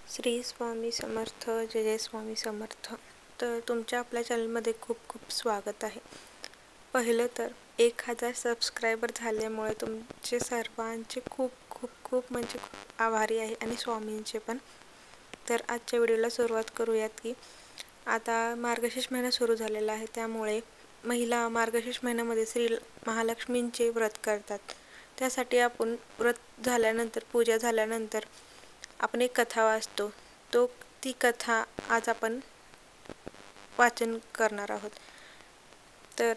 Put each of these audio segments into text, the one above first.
श्री स्वामी समर्थ. जय जय स्वामी समर्थ. तर तुमच्या आपल्या चॅनलमध्ये खूप खूप स्वागत आहे. पहिलं तर 1000 सबस्क्रायबर झाल्यामुळे तुमचे सर्वांचे खूप खूप खूप म्हणजे खूप आभारी आहे आणि स्वामींचे पण. तर आजच्या व्हिडिओला सुरुवात करूयात की आता मार्गशीर्ष महिना सुरू झालेला आहे, त्यामुळे महिला मार्गशीर्ष महिन्यामध्ये श्री महालक्ष्मींचे व्रत करतात. त्यासाठी आपण व्रत झाल्यानंतर, पूजा झाल्यानंतर आपण एक कथा वाचतो. ती कथा आज आपण वाचन करणार आहोत. तर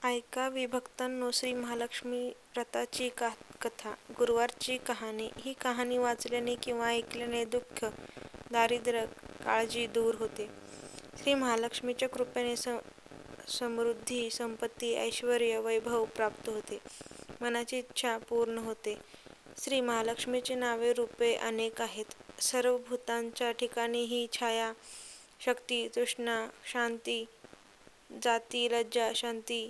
ऐका विभक्तांनो, श्री महालक्ष्मी व्रताची कथा. गुरुवारची कहाणी. ही कहाणी वाचल्याने किंवा ऐकल्याने दुःख, दारिद्र्य, काळजी दूर होते. श्री महालक्ष्मीच्या कृपेने समृद्धी, संपत्ती, ऐश्वर्य, वैभव प्राप्त होते. मनाची इच्छा पूर्ण होते. श्री महालक्ष्मीची नावे रूपे अनेक आहेत. सर्व भूतांच्या ठिकाणी ही छाया, शक्ती, तृष्णा, शांती, जाती, लज्जा, शांती,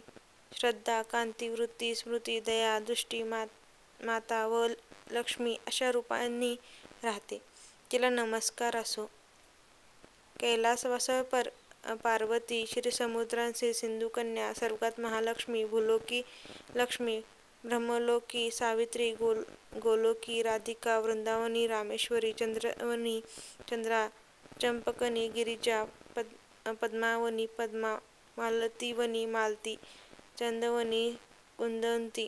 श्रद्धा, कांती, वृत्ती, स्मृती, दया, दृष्टी, माता व लक्ष्मी अशा रूपांनी राहते. तिला नमस्कार असो. कैलासवास पार्वती, क्षीरसमुद्रांचे सिंधुकन्या, स्वर्गात महालक्ष्मी, भूलोकी लक्ष्मी, ब्रह्मलोकी सावित्री, गोलोकी राधिका, वृंदावनी रामेश्वरी, चंद्रवनी चंद्रा, चंपकनी गिरिजा, पद्मावनी पद्मा, मालतीवनी मालती, चंदवनी कुंदंती,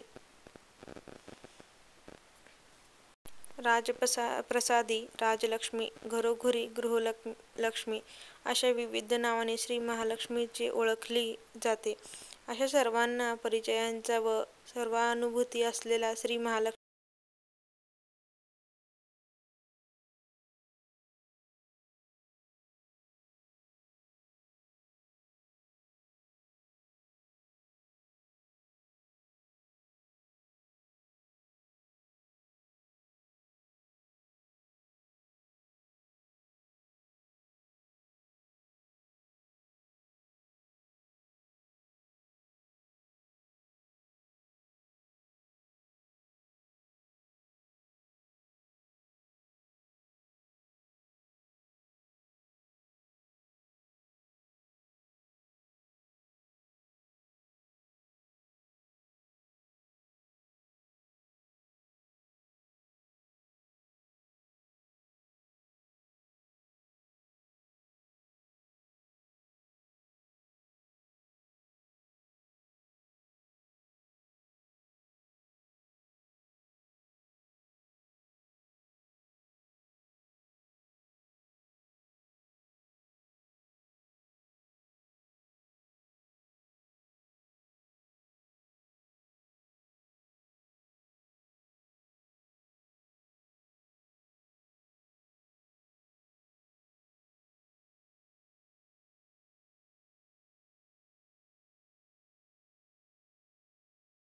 राजप्रसादी राजलक्ष्मी, घरोघरी गृहलक्ष्मी अशा विविध नावाने श्री महालक्ष्मीची ओळखली जाते. अशा सर्वांना परिचयांचा व सर्वानुभूती असलेला श्री महालक्ष्मी